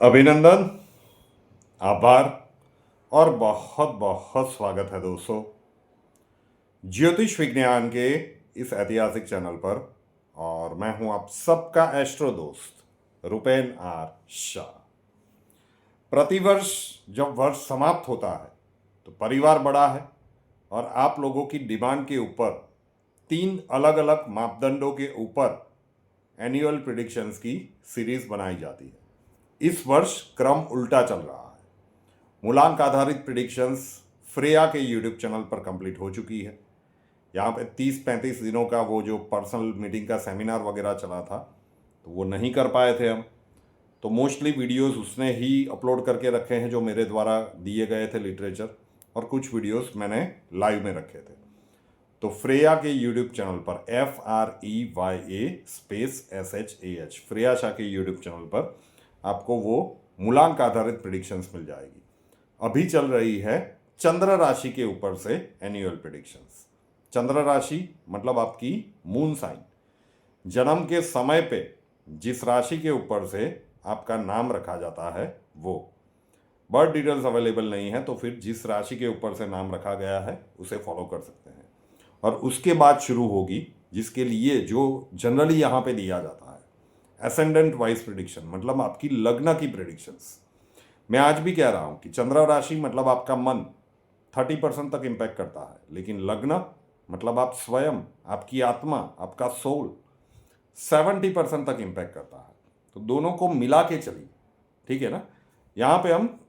अभिनंदन, आभार और बहुत बहुत स्वागत है दोस्तों ज्योतिष विज्ञान के इस ऐतिहासिक चैनल पर। और मैं हूं आप सबका एस्ट्रो दोस्त रुपेन आर शाह। प्रतिवर्ष जब वर्ष समाप्त होता है तो परिवार बड़ा है और आप लोगों की डिमांड के ऊपर 3 अलग अलग मापदंडों के ऊपर एनुअल प्रिडिक्शंस की सीरीज बनाई जाती है। इस वर्ष क्रम उल्टा चल रहा है। मूलांक आधारित प्रिडिक्शंस फ्रेया के यूट्यूब चैनल पर कंप्लीट हो चुकी है। यहाँ पे 30-35 दिनों का वो जो पर्सनल मीटिंग का सेमिनार वगैरह चला था तो वो नहीं कर पाए थे हम, तो मोस्टली वीडियोस उसने ही अपलोड करके रखे हैं जो मेरे द्वारा दिए गए थे लिटरेचर, और कुछ वीडियोस मैंने लाइव में रखे थे। तो फ्रेया के यूट्यूब चैनल पर FREYA फ्रेया शाह के यूट्यूब चैनल पर आपको वो मूलांक आधारित प्रिडिक्शंस मिल जाएगी। अभी चल रही है चंद्र राशि के ऊपर से एनुअल प्रिडिक्शंस। चंद्र राशि मतलब आपकी मून साइन। जन्म के समय पे जिस राशि के ऊपर से आपका नाम रखा जाता है वो बर्थ डिटेल्स अवेलेबल नहीं है, तो फिर जिस राशि के ऊपर से नाम रखा गया है उसे फॉलो कर सकते हैं। और उसके बाद शुरू होगी जिसके लिए जो जनरली यहाँ पे दिया जाता है एसेंडेंट वाइज प्रिडिक्शन, मतलब आपकी लग्न की प्रिडिक्शंस। मैं आज भी कह रहा हूँ कि चंद्र राशि मतलब आपका मन 30% तक इम्पैक्ट करता है, लेकिन लग्न मतलब आप स्वयं, आपकी आत्मा, आपका सोल 70% तक इम्पैक्ट करता है। तो दोनों को मिला के चलिए, ठीक है ना। यहाँ पे हम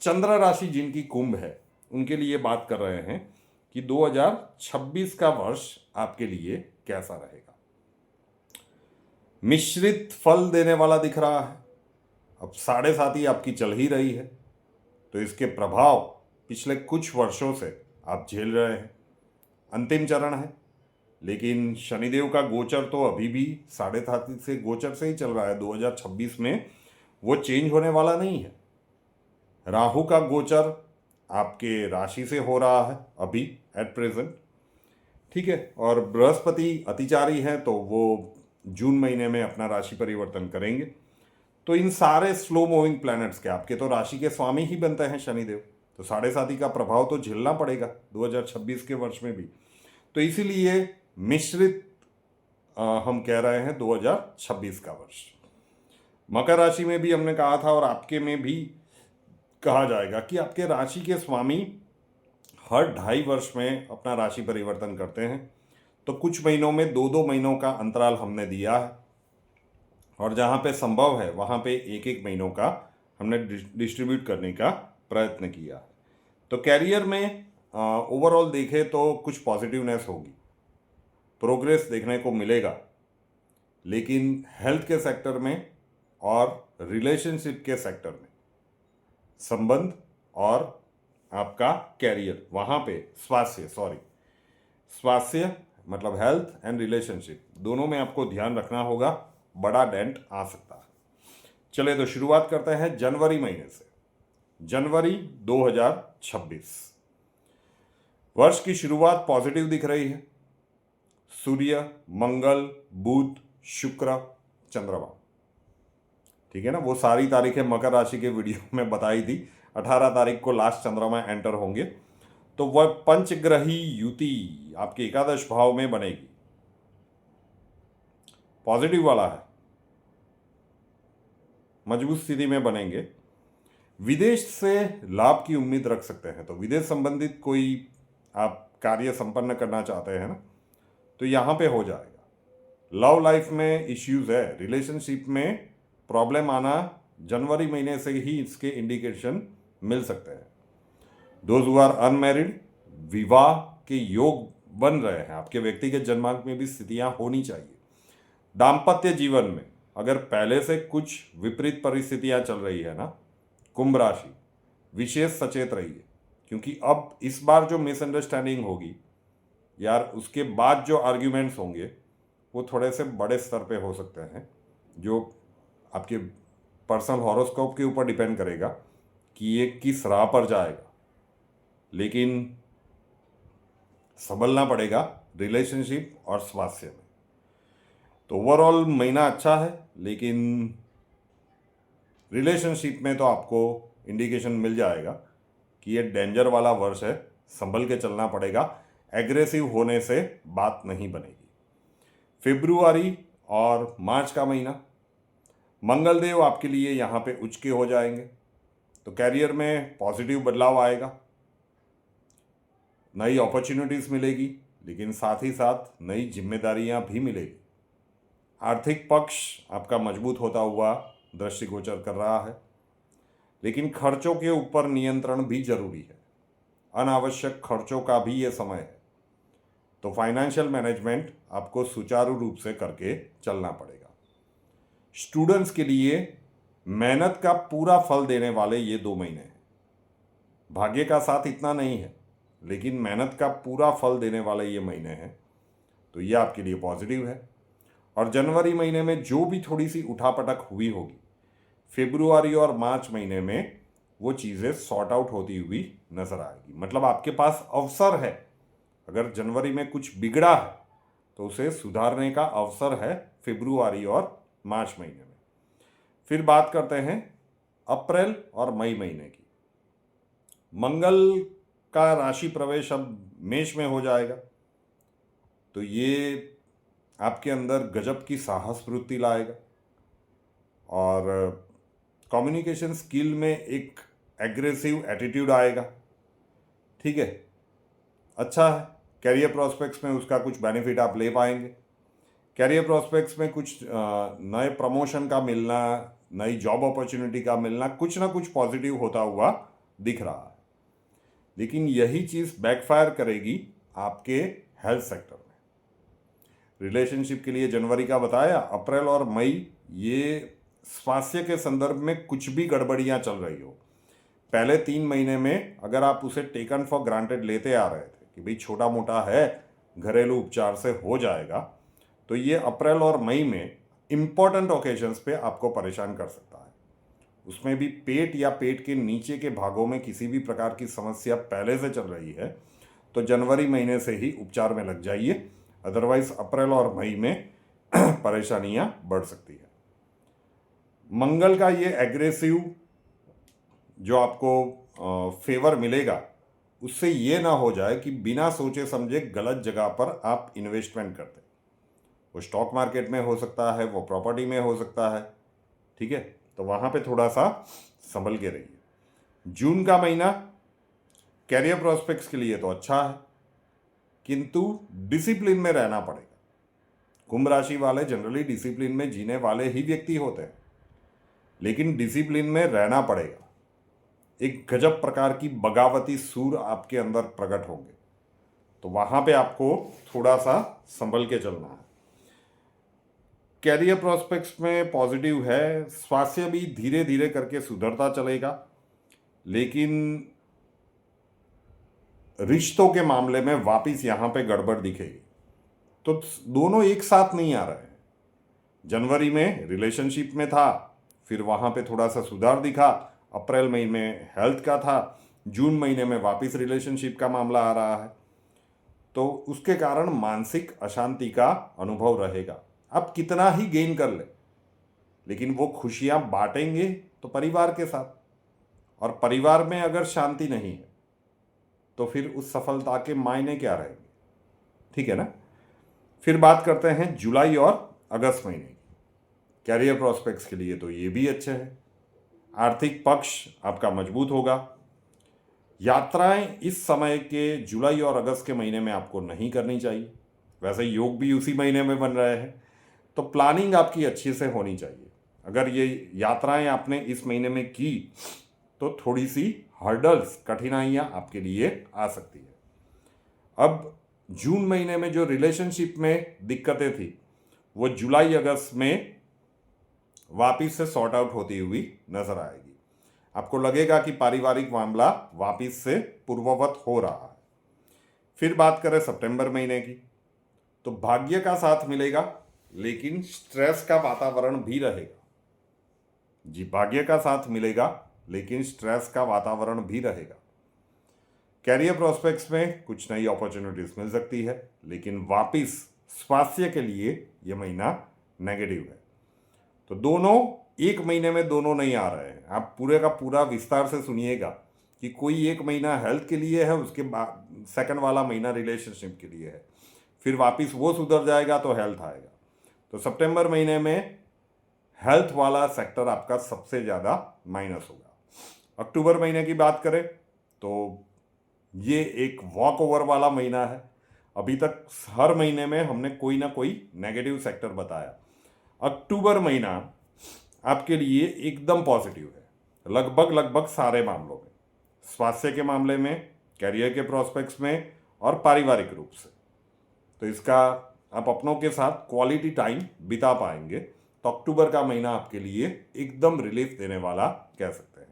चंद्र राशि जिनकी कुंभ है उनके लिए बात कर रहे हैं कि 2026 का वर्ष आपके लिए कैसा रहेगा। मिश्रित फल देने वाला दिख रहा है। अब 7.5 आपकी चल ही रही है, तो इसके प्रभाव पिछले कुछ वर्षों से आप झेल रहे हैं। अंतिम चरण है, लेकिन शनिदेव का गोचर तो अभी भी 7.5 से गोचर से ही चल रहा है। 2026 में वो चेंज होने वाला नहीं है। राहु का गोचर आपके राशि से हो रहा है अभी एट प्रेजेंट, ठीक है। और बृहस्पति अतिचारी है तो वो जून महीने में अपना राशि परिवर्तन करेंगे। तो इन सारे स्लो मूविंग प्लैनेट्स के आपके तो राशि के स्वामी ही बनते हैं शनिदेव, तो 7.5 का प्रभाव तो झेलना पड़ेगा 2026 के वर्ष में भी। तो इसीलिए मिश्रित हम कह रहे हैं 2026 का वर्ष। मकर राशि में भी हमने कहा था और आपके में भी कहा जाएगा कि आपके राशि के स्वामी हर 2.5 वर्ष में अपना राशि परिवर्तन करते हैं। तो कुछ महीनों में 2-2 महीनों का अंतराल हमने दिया है, और जहाँ पे संभव है वहाँ पे 1-1 महीनों का हमने डिस्ट्रीब्यूट करने का प्रयत्न किया है। तो कैरियर में ओवरऑल देखें तो कुछ पॉजिटिवनेस होगी, प्रोग्रेस देखने को मिलेगा, लेकिन हेल्थ के सेक्टर में और रिलेशनशिप के सेक्टर में, संबंध और आपका कैरियर, वहाँ पे स्वास्थ्य मतलब हेल्थ एंड रिलेशनशिप दोनों में आपको ध्यान रखना होगा, बड़ा डेंट आ सकता है। चलिए तो शुरुआत करते हैं जनवरी महीने से। जनवरी 2026 वर्ष की शुरुआत पॉजिटिव दिख रही है। सूर्य, मंगल, बुध, शुक्र, चंद्रमा, ठीक है ना। वो सारी तारीखें मकर राशि के वीडियो में बताई थी। 18 तारीख को लास्ट चंद्रमा एंटर होंगे, तो वह पंचग्रही युति आपके एकादश भाव में बनेगी। पॉजिटिव वाला है, मजबूत स्थिति में बनेंगे। विदेश से लाभ की उम्मीद रख सकते हैं, तो विदेश संबंधित कोई आप कार्य संपन्न करना चाहते हैं ना, तो यहाँ पे हो जाएगा। लव लाइफ में इश्यूज है, रिलेशनशिप में प्रॉब्लम आना जनवरी महीने से ही इसके इंडिकेशन मिल सकते हैं। दोज हु आर अनमैरिड, विवाह के योग बन रहे हैं। आपके व्यक्तिगत जन्मांक में भी स्थितियां होनी चाहिए। दाम्पत्य जीवन में अगर पहले से कुछ विपरीत परिस्थितियां चल रही है ना, कुंभ राशि विशेष सचेत रहिए, क्योंकि अब इस बार जो मिसअंडरस्टैंडिंग होगी यार, उसके बाद जो आर्ग्यूमेंट्स होंगे वो थोड़े से बड़े स्तर पे हो सकते हैं, जो आपके पर्सनल हॉरोस्कोप के ऊपर डिपेंड करेगा कि ये किस राह पर जाएगा। लेकिन संभलना पड़ेगा रिलेशनशिप और स्वास्थ्य में। तो ओवरऑल महीना अच्छा है, लेकिन रिलेशनशिप में तो आपको इंडिकेशन मिल जाएगा कि ये डेंजर वाला वर्ष है, संभल के चलना पड़ेगा, एग्रेसिव होने से बात नहीं बनेगी। फरवरी और मार्च का महीना, मंगलदेव आपके लिए यहाँ पे उच्च के हो जाएंगे, तो कैरियर में पॉजिटिव बदलाव आएगा, नई अपॉर्चुनिटीज़ मिलेगी, लेकिन साथ ही साथ नई जिम्मेदारियां भी मिलेगी। आर्थिक पक्ष आपका मजबूत होता हुआ दृष्टिगोचर कर रहा है, लेकिन खर्चों के ऊपर नियंत्रण भी जरूरी है। अनावश्यक खर्चों का भी ये समय है, तो फाइनेंशियल मैनेजमेंट आपको सुचारू रूप से करके चलना पड़ेगा। स्टूडेंट्स के लिए मेहनत का पूरा फल देने वाले ये 2 महीने हैं। भाग्य का साथ इतना नहीं है, लेकिन मेहनत का पूरा फल देने वाले ये महीने हैं, तो ये आपके लिए पॉजिटिव है। और जनवरी महीने में जो भी थोड़ी सी उठापटक हुई होगी, फरवरी और मार्च महीने में वो चीज़ें सॉर्ट आउट होती हुई नजर आएगी। मतलब आपके पास अवसर है, अगर जनवरी में कुछ बिगड़ा है तो उसे सुधारने का अवसर है फरवरी और मार्च महीने में। फिर बात करते हैं अप्रैल और मई महीने की। मंगल का राशि प्रवेश अब मेष में हो जाएगा, तो ये आपके अंदर गजब की साहस वृत्ति लाएगा और कम्युनिकेशन स्किल में एक एग्रेसिव एटीट्यूड आएगा। ठीक है, अच्छा है। कैरियर प्रोस्पेक्ट्स में उसका कुछ बेनिफिट आप ले पाएंगे। कैरियर प्रोस्पेक्ट्स में कुछ नए प्रमोशन का मिलना, नई जॉब अपॉर्चुनिटी का मिलना, कुछ ना कुछ पॉजिटिव होता हुआ दिख रहा है, लेकिन यही चीज़ बैकफायर करेगी आपके हेल्थ सेक्टर में। रिलेशनशिप के लिए जनवरी का बताया, अप्रैल और मई ये स्वास्थ्य के संदर्भ में कुछ भी गड़बड़ियां चल रही हो, पहले 3 महीने में अगर आप उसे टेकन फॉर ग्रांटेड लेते आ रहे थे कि भाई छोटा मोटा है, घरेलू उपचार से हो जाएगा, तो ये अप्रैल और मई में इम्पॉर्टेंट ओकेजन्स पे आपको परेशान कर सकता है। उसमें भी पेट या पेट के नीचे के भागों में किसी भी प्रकार की समस्या पहले से चल रही है तो जनवरी महीने से ही उपचार में लग जाइए, अदरवाइज अप्रैल और मई में परेशानियां बढ़ सकती है। मंगल का ये एग्रेसिव जो आपको फेवर मिलेगा, उससे ये ना हो जाए कि बिना सोचे समझे गलत जगह पर आप इन्वेस्टमेंट करते। वो स्टॉक मार्केट में हो सकता है, वो प्रॉपर्टी में हो सकता है, ठीक है, तो वहाँ पे थोड़ा सा संभल के रहिए। जून का महीना कैरियर प्रोस्पेक्ट्स के लिए तो अच्छा है, किंतु डिसिप्लिन में रहना पड़ेगा। कुंभ राशि वाले जनरली डिसिप्लिन में जीने वाले ही व्यक्ति होते हैं, लेकिन डिसिप्लिन में रहना पड़ेगा। एक गजब प्रकार की बगावती सूर आपके अंदर प्रकट होंगे, तो वहाँ पे आपको थोड़ा सा संभल के चलना है। कैरियर प्रोस्पेक्ट्स में पॉजिटिव है, स्वास्थ्य भी धीरे धीरे करके सुधरता चलेगा, लेकिन रिश्तों के मामले में वापिस यहाँ पे गड़बड़ दिखेगी। तो दोनों एक साथ नहीं आ रहे हैं। जनवरी में रिलेशनशिप में था, फिर वहाँ पे थोड़ा सा सुधार दिखा, अप्रैल महीने में हेल्थ का था, जून महीने में वापस रिलेशनशिप का मामला आ रहा है, तो उसके कारण मानसिक अशांति का अनुभव रहेगा। आप कितना ही गेन कर ले, लेकिन वो खुशियां बांटेंगे तो परिवार के साथ, और परिवार में अगर शांति नहीं है तो फिर उस सफलता के मायने क्या रहेंगे। ठीक है ना। फिर बात करते हैं जुलाई और अगस्त महीने की। कैरियर प्रोस्पेक्ट्स के लिए तो ये भी अच्छे हैं। आर्थिक पक्ष आपका मजबूत होगा। यात्राएं इस समय के जुलाई और अगस्त के महीने में आपको नहीं करनी चाहिए। वैसे योग भी उसी महीने में बन रहे हैं, तो प्लानिंग आपकी अच्छी से होनी चाहिए। अगर ये यात्राएं आपने इस महीने में की तो थोड़ी सी हर्डल्स, कठिनाइयां आपके लिए आ सकती है। अब जून महीने में जो रिलेशनशिप में दिक्कतें थी वो जुलाई अगस्त में वापिस से सॉर्ट आउट होती हुई नजर आएगी। आपको लगेगा कि पारिवारिक मामला वापिस से पूर्ववत हो रहा है। फिर बात करें सितंबर महीने की, तो भाग्य का साथ मिलेगा, लेकिन स्ट्रेस का वातावरण भी रहेगा। जी, भाग्य का साथ मिलेगा, लेकिन स्ट्रेस का वातावरण भी रहेगा। कैरियर प्रोस्पेक्ट्स में कुछ नई अपॉर्चुनिटीज मिल सकती है, लेकिन वापिस स्वास्थ्य के लिए यह महीना नेगेटिव है। तो दोनों एक महीने में दोनों नहीं आ रहे हैं। आप पूरे का पूरा विस्तार से सुनिएगा कि कोई एक महीना हेल्थ के लिए है, उसके बाद सेकंड वाला महीना रिलेशनशिप के लिए है, फिर वापस वो सुधर जाएगा तो हेल्थ आएगा। तो सितंबर महीने में हेल्थ वाला सेक्टर आपका सबसे ज़्यादा माइनस होगा। अक्टूबर महीने की बात करें तो ये एक वॉक ओवर वाला महीना है। अभी तक हर महीने में हमने कोई ना कोई नेगेटिव सेक्टर बताया। अक्टूबर महीना आपके लिए एकदम पॉजिटिव है, लगभग सारे मामलों में, स्वास्थ्य के मामले में, कैरियर के प्रोस्पेक्ट्स में और पारिवारिक रूप से। तो इसका आप अपनों के साथ क्वालिटी टाइम बिता पाएंगे। तो अक्टूबर का महीना आपके लिए एकदम रिलीफ देने वाला कह सकते हैं।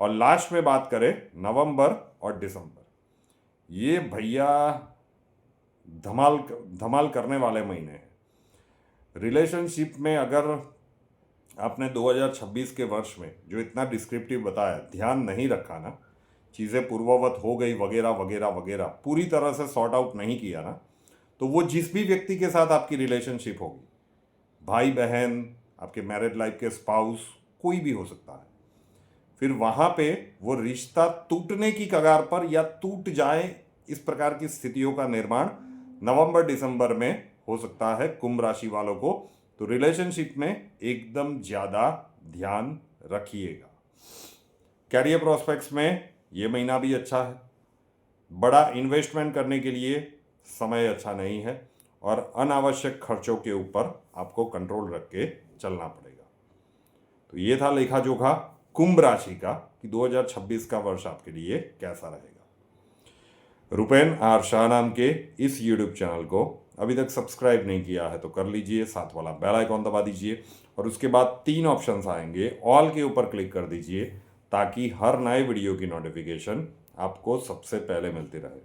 और लास्ट में बात करें नवंबर और दिसंबर, ये भैया धमाल धमाल करने वाले महीने हैं। रिलेशनशिप में अगर आपने 2026 के वर्ष में जो इतना डिस्क्रिप्टिव बताया ध्यान नहीं रखा ना, चीज़ें पूर्ववत हो गई वगैरह वगैरह वगैरह, पूरी तरह से सॉर्ट आउट नहीं किया ना, तो वो जिस भी व्यक्ति के साथ आपकी रिलेशनशिप होगी, भाई बहन, आपके मैरिड लाइफ के स्पाउस, कोई भी हो सकता है, फिर वहाँ पे वो रिश्ता टूटने की कगार पर या टूट जाए, इस प्रकार की स्थितियों का निर्माण नवंबर दिसंबर में हो सकता है कुंभ राशि वालों को। तो रिलेशनशिप में एकदम ज़्यादा ध्यान रखिएगा। कैरियर प्रोस्पेक्ट्स में ये महीना भी अच्छा है। बड़ा इन्वेस्टमेंट करने के लिए समय अच्छा नहीं है और अनावश्यक खर्चों के ऊपर आपको कंट्रोल रख के चलना पड़ेगा। तो ये था लेखा जोखा कुंभ राशि का कि 2026 का वर्ष आपके लिए कैसा रहेगा। रुपेन आर शाह नाम के इस यूट्यूब चैनल को अभी तक सब्सक्राइब नहीं किया है तो कर लीजिए, साथ वाला बेल आइकॉन दबा दीजिए और उसके बाद 3 ऑप्शंस आएंगे, ऑल के ऊपर क्लिक कर दीजिए ताकि हर नए वीडियो की नोटिफिकेशन आपको सबसे पहले मिलती रहे।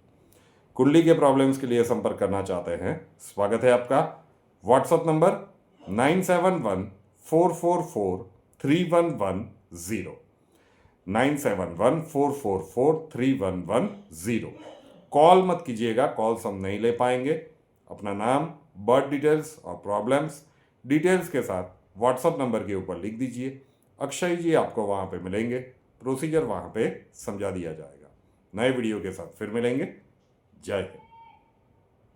कुंडली के प्रॉब्लम्स के लिए संपर्क करना चाहते हैं, स्वागत है आपका। WhatsApp number 9714443110 9714443110। कॉल मत कीजिएगा, कॉल्स हम नहीं ले पाएंगे। अपना नाम, बर्थ डिटेल्स और प्रॉब्लम्स डिटेल्स के साथ व्हाट्सएप नंबर के ऊपर लिख दीजिए। अक्षय जी आपको वहाँ पे मिलेंगे, प्रोसीजर वहाँ पे समझा दिया जाएगा। नए वीडियो के साथ फिर मिलेंगे। जय हिंद।